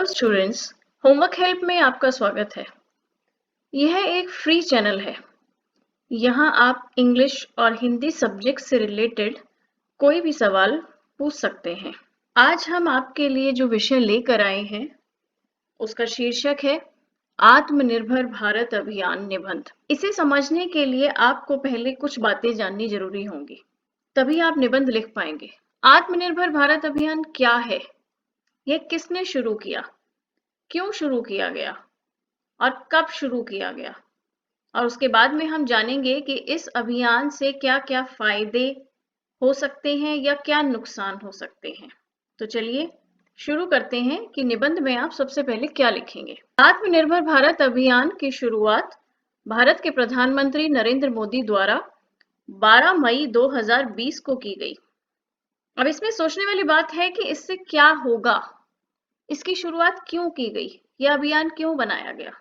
Students, homework help में आपका स्वागत है। यह एक फ्री चैनल है। यहाँ आप इंग्लिश और हिंदी सब्जेक्ट से रिलेटेड कोई भी सवाल पूछ सकते हैं। आज हम आपके लिए जो विषय लेकर आए हैं उसका शीर्षक है आत्मनिर्भर भारत अभियान निबंध। इसे समझने के लिए आपको पहले कुछ बातें जाननी जरूरी होंगी, तभी आप निबंध लिख पाएंगे। आत्मनिर्भर भारत अभियान क्या है? यह किसने शुरू किया, क्यों शुरू किया गया और कब शुरू किया गया, और उसके बाद में हम जानेंगे कि इस अभियान से क्या-क्या फायदे हो सकते हैं या क्या नुकसान हो सकते हैं। तो चलिए शुरू करते हैं कि निबंध में आप सबसे पहले क्या लिखेंगे। आत्मनिर्भर भारत अभियान की शुरुआत भारत के प्रधानमंत्री नरेंद्र मोदी द्वारा 12 मई 2020 को की गई। अब इसमें सोचने वाली बात है कि इससे क्या होगा, इसकी शुरुआत क्यों की गई, यह अभियान क्यों बनाया गया।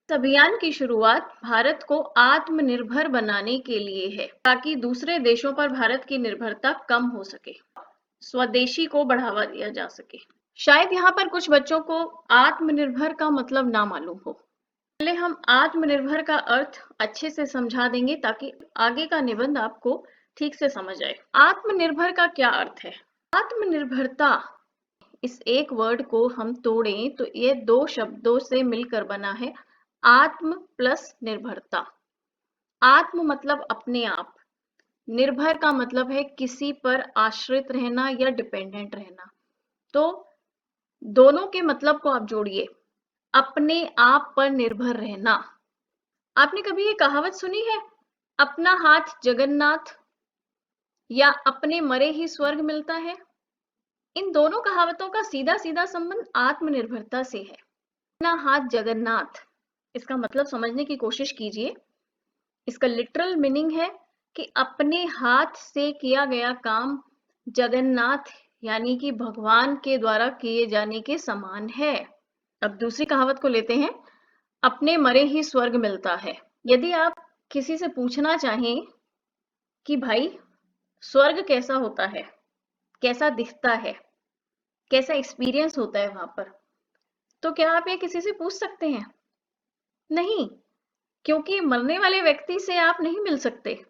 इस अभियान की शुरुआत भारत को आत्मनिर्भर बनाने के लिए है, ताकि दूसरे देशों पर भारत की निर्भरता कम हो सके, स्वदेशी को बढ़ावा दिया जा सके। शायद यहाँ पर कुछ बच्चों को आत्मनिर्भर का मतलब ना मालूम हो। पहले हम आत्मनिर्भर का अर्थ अच्छे से समझा देंगे ताकि आगे का निबंध आपको ठीक से समझ आए। आत्मनिर्भर का क्या अर्थ है? आत्मनिर्भरता, इस एक वर्ड को हम तोड़ें तो ये दो शब्दों से मिलकर बना है आत्म प्लस निर्भरता। आत्म मतलब अपने आप, निर्भर का मतलब है किसी पर आश्रित रहना या डिपेंडेंट रहना। तो दोनों के मतलब को आप जोड़िए, अपने आप पर निर्भर रहना। आपने कभी ये कहावत सुनी है, अपना हाथ जगन्नाथ या अपने मरे ही स्वर्ग मिलता है? इन दोनों कहावतों का सीधा सीधा संबंध आत्मनिर्भरता से है। अपना हाथ जगन्नाथ, इसका मतलब समझने की कोशिश कीजिए। इसका लिटरल मीनिंग है कि अपने हाथ से किया गया काम जगन्नाथ यानी कि भगवान के द्वारा किए जाने के समान है। अब दूसरी कहावत को लेते हैं, अपने मरे ही स्वर्ग मिलता है। यदि आप किसी से पूछना चाहें कि भाई स्वर्ग कैसा होता है, कैसा दिखता है, कैसा एक्सपीरियंस होता है वहां पर, तो क्या आप ये किसी से पूछ सकते हैं? नहीं, क्योंकि मरने वाले व्यक्ति से आप नहीं मिल सकते।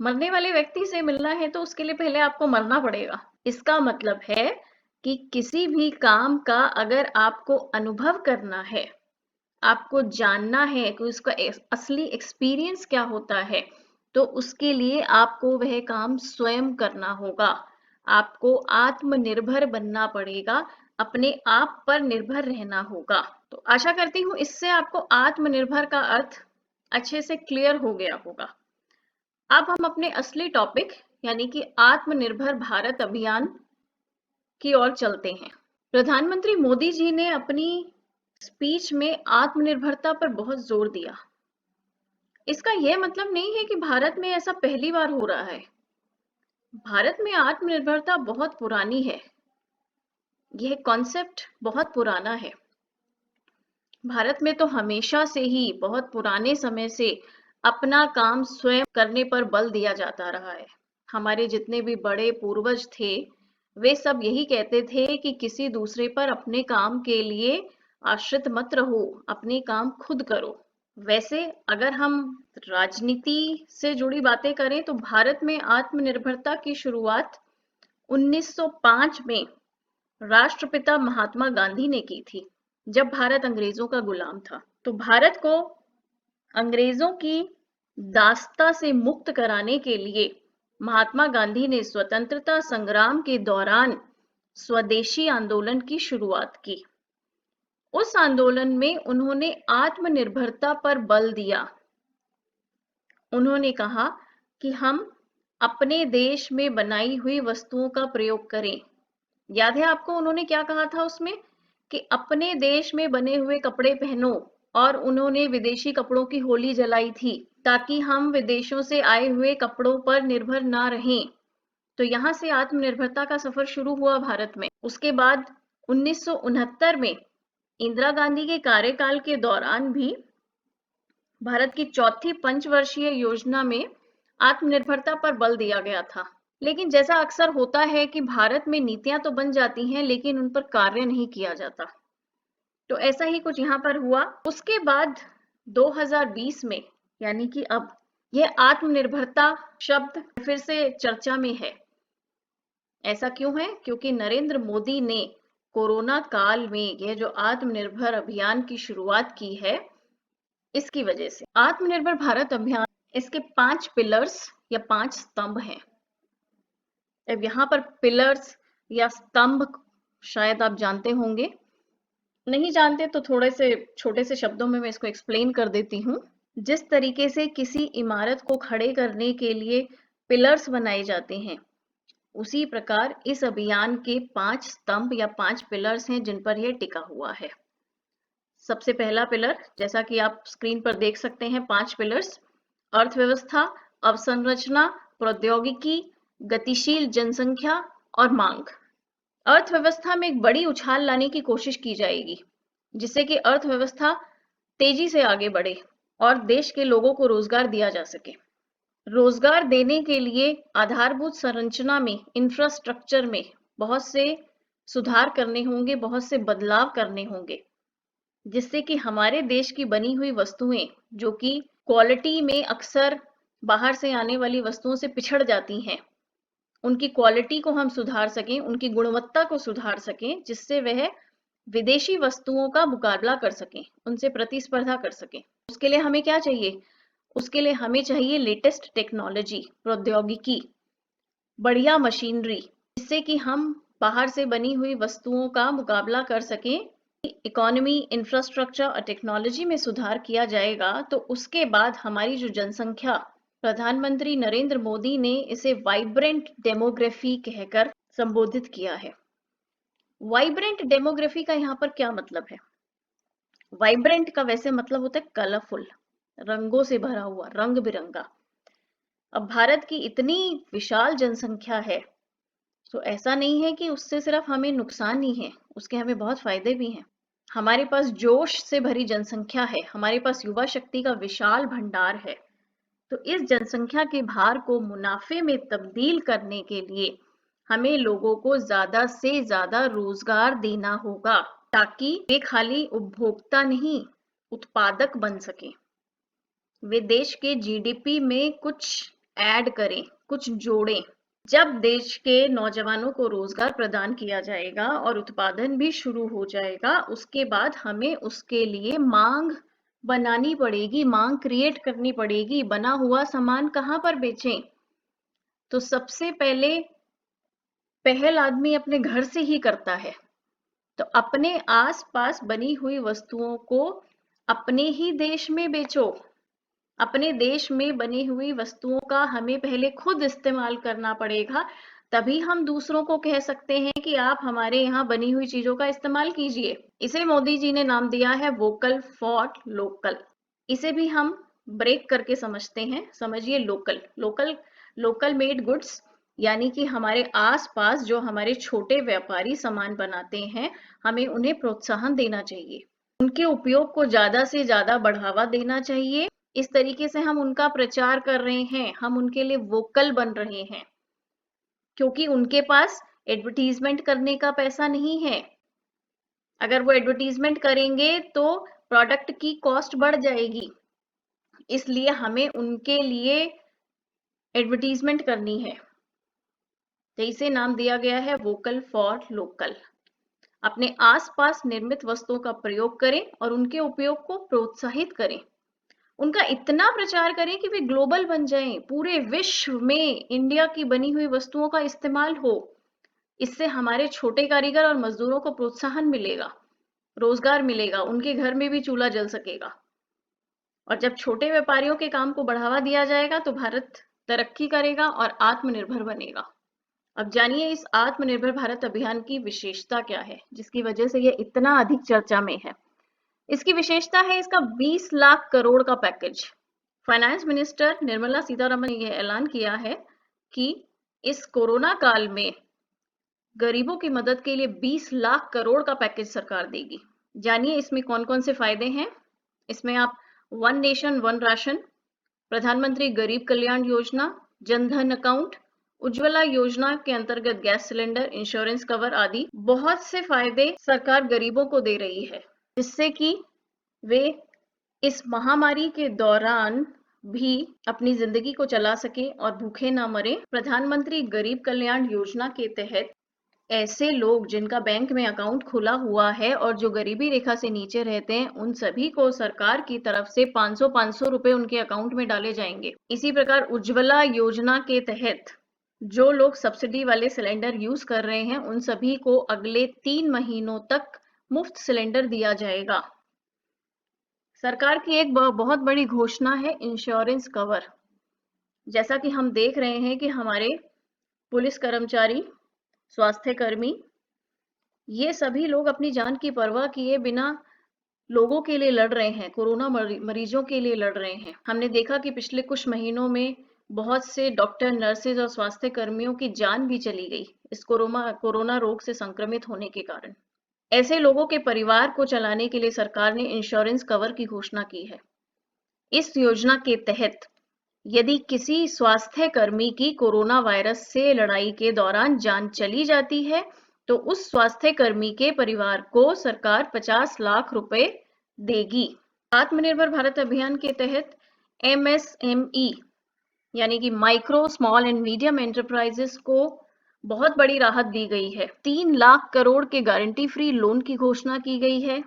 मरने वाले व्यक्ति से मिलना है तो उसके लिए पहले आपको मरना पड़ेगा। इसका मतलब है कि किसी भी काम का अगर आपको अनुभव करना है, आपको जानना है कि उसका असली एक्सपीरियंस क्या होता है, तो उसके लिए आपको वह काम स्वयं करना होगा। आपको आत्मनिर्भर बनना पड़ेगा, अपने आप पर निर्भर रहना होगा। तो आशा करती हूँ इससे आपको आत्मनिर्भर का अर्थ अच्छे से क्लियर हो गया होगा। अब हम अपने असली टॉपिक यानी कि आत्मनिर्भर भारत अभियान की ओर चलते हैं। प्रधानमंत्री मोदी जी ने अपनी स्पीच में आत्मनिर्भरता पर बहुत जोर दिया। इसका यह मतलब नहीं है कि भारत में ऐसा पहली बार हो रहा है। भारत में आत्मनिर्भरता बहुत पुरानी है, यह कॉन्सेप्ट बहुत पुराना है। भारत में तो हमेशा से ही, बहुत पुराने समय से अपना काम स्वयं करने पर बल दिया जाता रहा है। हमारे जितने भी बड़े पूर्वज थे वे सब यही कहते थे कि किसी दूसरे पर अपने काम के लिए आश्रित मत रहो, अपने काम खुद करो। वैसे अगर हम राजनीति से जुड़ी बातें करें तो भारत में आत्मनिर्भरता की शुरुआत 1905 में राष्ट्रपिता महात्मा गांधी ने की थी, जब भारत अंग्रेजों का गुलाम था। तो भारत को अंग्रेजों की दासता से मुक्त कराने के लिए महात्मा गांधी ने स्वतंत्रता संग्राम के दौरान स्वदेशी आंदोलन की शुरुआत की। उस आंदोलन में उन्होंने आत्मनिर्भरता पर बल दिया। उन्होंने कहा कि हम अपने देश में बनाई हुई वस्तुओं का प्रयोग करें। याद है आपको उन्होंने क्या कहा था उसमें, कि अपने देश में बने हुए कपड़े पहनो, और उन्होंने विदेशी कपड़ों की होली जलाई थी ताकि हम विदेशों से आए हुए कपड़ों पर निर्भर ना रहें। तो यहाँ से आत्मनिर्भरता का सफर शुरू हुआ भारत में। उसके बाद 1969 में इंदिरा गांधी के कार्यकाल के दौरान भी भारत की चौथी पंचवर्षीय योजना में आत्मनिर्भरता पर बल दिया गया था। लेकिन जैसा अक्सर होता है कि भारत में नीतियां तो बन जाती हैं लेकिन उन पर कार्य नहीं किया जाता। तो ऐसा ही कुछ यहाँ पर हुआ। उसके बाद 2020 में, यानी कि अब, यह आत्मनिर्भरता शब्द फिर से चर्चा में है। ऐसा क्यों है? क्योंकि नरेंद्र मोदी ने कोरोना काल में यह जो आत्मनिर्भर अभियान की शुरुआत की है, इसकी वजह से। आत्मनिर्भर भारत अभियान, इसके 5 पिलर्स या 5 स्तंभ हैं। अब यहाँ पर पिलर्स या स्तंभ शायद आप जानते होंगे, नहीं जानते तो थोड़े से छोटे से शब्दों में मैं इसको एक्सप्लेन कर देती हूँ। जिस तरीके से किसी इमारत को खड़े करने के लिए पिलर्स बनाए जाते हैं, उसी प्रकार इस अभियान के 5 स्तंभ या 5 पिलर्स हैं जिन पर यह टिका हुआ है। सबसे पहला पिलर, जैसा कि आप स्क्रीन पर देख सकते हैं, 5 पिलर्स: अर्थव्यवस्था, अवसंरचना, प्रौद्योगिकी, गतिशील जनसंख्या और मांग। अर्थव्यवस्था में एक बड़ी उछाल लाने की कोशिश की जाएगी, जिससे कि अर्थव्यवस्था तेजी से आगे बढ़े और देश के लोगों को रोजगार दिया जा सके। रोजगार देने के लिए आधारभूत संरचना में, इंफ्रास्ट्रक्चर में बहुत से सुधार करने होंगे, बहुत से बदलाव करने होंगे, जिससे कि हमारे देश की बनी हुई वस्तुएं, जो कि क्वालिटी में अक्सर बाहर से आने वाली वस्तुओं से पिछड़ जाती हैं, उनकी क्वालिटी को हम सुधार सकें, उनकी गुणवत्ता को सुधार सकें, जिससे वह विदेशी वस्तुओं का मुकाबला कर सकें, उनसे प्रतिस्पर्धा कर सकें। उसके लिए हमें क्या चाहिए? उसके लिए हमें चाहिए लेटेस्ट टेक्नोलॉजी, प्रौद्योगिकी, बढ़िया मशीनरी, जिससे कि हम बाहर से बनी हुई वस्तुओं का मुकाबला कर सकें। इकोनॉमी, इंफ्रास्ट्रक्चर और टेक्नोलॉजी में सुधार किया जाएगा तो उसके बाद हमारी जो जनसंख्या, प्रधानमंत्री नरेंद्र मोदी ने इसे वाइब्रेंट डेमोग्राफी कहकर संबोधित किया है। वाइब्रेंट डेमोग्राफी का यहाँ पर क्या मतलब है? वाइब्रेंट का वैसे मतलब होता है कलरफुल, रंगों से भरा हुआ, रंग बिरंगा। अब भारत की इतनी विशाल जनसंख्या है, तो ऐसा नहीं है कि उससे सिर्फ हमें नुकसान ही है, उसके हमें बहुत फायदे भी हैं। हमारे पास जोश से भरी जनसंख्या है, हमारे पास युवा शक्ति का विशाल भंडार है। तो इस जनसंख्या के भार को मुनाफे में तब्दील करने के लिए हमें लोगों को ज्यादा से ज्यादा रोजगार देना होगा, ताकि वे खाली उपभोक्ता नहीं, उत्पादक बन सके। वे देश के जीडीपी में कुछ ऐड करें, कुछ जोड़ें। जब देश के नौजवानों को रोजगार प्रदान किया जाएगा और उत्पादन भी शुरू हो जाएगा, उसके बाद हमें उसके लिए मांग बनानी पड़ेगी, मांग क्रिएट करनी पड़ेगी। बना हुआ सामान कहाँ पर बेचें? तो सबसे पहल आदमी अपने घर से ही करता है। तो अपने आसपास बनी हुई वस्तुओं को अपने ही देश में बेचो। अपने देश में बनी हुई वस्तुओं का हमें पहले खुद इस्तेमाल करना पड़ेगा, तभी हम दूसरों को कह सकते हैं कि आप हमारे यहाँ बनी हुई चीजों का इस्तेमाल कीजिए। इसे मोदी जी ने नाम दिया है वोकल फॉर लोकल। इसे भी हम ब्रेक करके समझते हैं। समझिए, local local local made goods, यानी कि हमारे आसपास जो हमारे छोटे व्यापारी सामान बनाते हैं, हमें उन्हें प्रोत्साहन देना चाहिए, उनके उपयोग को ज्यादा से ज्यादा बढ़ावा देना चाहिए। इस तरीके से हम उनका प्रचार कर रहे हैं, हम उनके लिए वोकल बन रहे हैं, क्योंकि उनके पास एडवर्टीजमेंट करने का पैसा नहीं है। अगर वो एडवर्टीजमेंट करेंगे तो प्रोडक्ट की कॉस्ट बढ़ जाएगी, इसलिए हमें उनके लिए एडवर्टीजमेंट करनी है। तो इसे नाम दिया गया है वोकल फॉर लोकल। अपने आसपास निर्मित वस्तुओं का प्रयोग करें और उनके उपयोग को प्रोत्साहित करें, उनका इतना प्रचार करें कि वे ग्लोबल बन जाएं, पूरे विश्व में इंडिया की बनी हुई वस्तुओं का इस्तेमाल हो। इससे हमारे छोटे कारीगर और मजदूरों को प्रोत्साहन मिलेगा, रोजगार मिलेगा, उनके घर में भी चूल्हा जल सकेगा। और जब छोटे व्यापारियों के काम को बढ़ावा दिया जाएगा तो भारत तरक्की करेगा और आत्मनिर्भर बनेगा। अब जानिए इस आत्मनिर्भर भारत अभियान की विशेषता क्या है, जिसकी वजह से यह इतना अधिक चर्चा में है। इसकी विशेषता है इसका 20 लाख करोड़ का package. Finance minister Nirmala Sitharaman ने यह ऐलान किया है कि इस कोरोना काल में गरीबों की मदद के लिए 20 लाख करोड़ का पैकेज सरकार देगी। जानिए इसमें कौन कौन से फायदे हैं। इसमें आप वन नेशन वन राशन, प्रधानमंत्री गरीब कल्याण योजना, जनधन अकाउंट, उज्ज्वला योजना के अंतर्गत गैस सिलेंडर, इंश्योरेंस कवर आदि बहुत से फायदे सरकार गरीबों को दे रही है। जिससे कि वे इस महामारी के दौरान भी अपनी जिंदगी को चला सके और भूखे ना मरे। प्रधानमंत्री गरीब कल्याण योजना के तहत ऐसे लोग जिनका बैंक में अकाउंट खुला हुआ है और जो गरीबी रेखा से नीचे रहते हैं, उन सभी को सरकार की तरफ से 500 रुपए उनके अकाउंट में डाले जाएंगे। इसी प्रकार उज्ज्वला योजना के तहत जो लोग सब्सिडी वाले सिलेंडर यूज कर रहे हैं, उन सभी को अगले 3 महीनों तक मुफ्त सिलेंडर दिया जाएगा। सरकार की एक बहुत बड़ी घोषणा है इंश्योरेंस कवर। जैसा कि हम देख रहे हैं कि हमारे पुलिस कर्मचारी, स्वास्थ्य कर्मी, ये सभी लोग अपनी जान की परवाह किए बिना लोगों के लिए लड़ रहे हैं, कोरोना मरीजों के लिए लड़ रहे हैं। हमने देखा कि पिछले कुछ महीनों में बहुत से डॉक्टर, नर्सेज और स्वास्थ्य कर्मियों की जान भी चली गई इस कोरोना रोग से संक्रमित होने के कारण। ऐसे लोगों के परिवार को चलाने के लिए सरकार ने इंश्योरेंस कवर की घोषणा की है। इस योजना के तहत यदि किसी स्वास्थ्य कर्मी की कोरोना वायरस से लड़ाई के दौरान जान चली जाती है, तो उस स्वास्थ्य कर्मी के परिवार को सरकार 50 लाख रुपए देगी। आत्मनिर्भर भारत अभियान के तहत MSME यानी कि micro, small and medium enterprises को बहुत बड़ी राहत दी गई है। 3 लाख करोड़ के गारंटी फ्री लोन की घोषणा की गई है।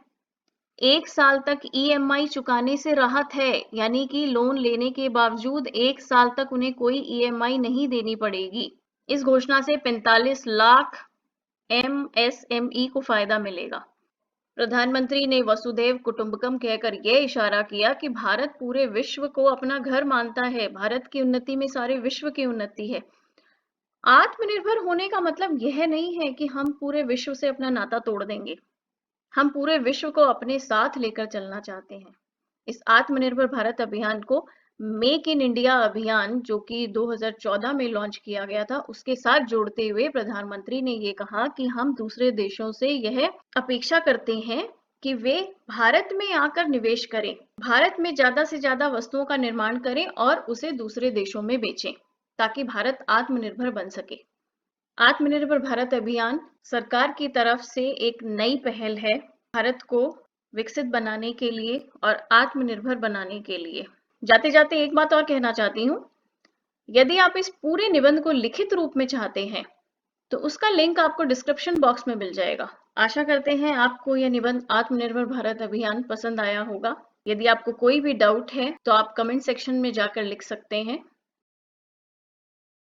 1 साल तक EMI चुकाने से राहत है, यानी कि लोन लेने के बावजूद 1 साल तक उन्हें कोई EMI नहीं देनी पड़ेगी। इस घोषणा से 45 लाख MSME को फायदा मिलेगा। प्रधानमंत्री ने वसुधैव कुटुंबकम कहकर यह इशारा किया कि भारत पूरे विश्व को अपना घर मानता है। भारत की उन्नति में सारे विश्व की उन्नति है। आत्मनिर्भर होने का मतलब यह नहीं है कि हम पूरे विश्व से अपना नाता तोड़ देंगे। हम पूरे विश्व को अपने साथ लेकर चलना चाहते हैं। इस आत्मनिर्भर भारत अभियान को मेक इन इंडिया अभियान, जो कि 2014 में लॉन्च किया गया था, उसके साथ जोड़ते हुए प्रधानमंत्री ने ये कहा कि हम दूसरे देशों से यह अपेक्षा करते हैं कि वे भारत में आकर निवेश करें, भारत में ज्यादा से ज्यादा वस्तुओं का निर्माण करें और उसे दूसरे देशों में बेचें, ताकि भारत आत्मनिर्भर बन सके। आत्मनिर्भर भारत अभियान सरकार की तरफ से एक नई पहल है भारत को विकसित बनाने के लिए और आत्मनिर्भर बनाने के लिए। जाते जाते एक बात और कहना चाहती हूँ, यदि आप इस पूरे निबंध को लिखित रूप में चाहते हैं तो उसका लिंक आपको डिस्क्रिप्शन बॉक्स में मिल जाएगा। आशा करते हैं आपको यह निबंध आत्मनिर्भर भारत अभियान पसंद आया होगा। यदि आपको कोई भी डाउट है तो आप कमेंट सेक्शन में जाकर लिख सकते हैं।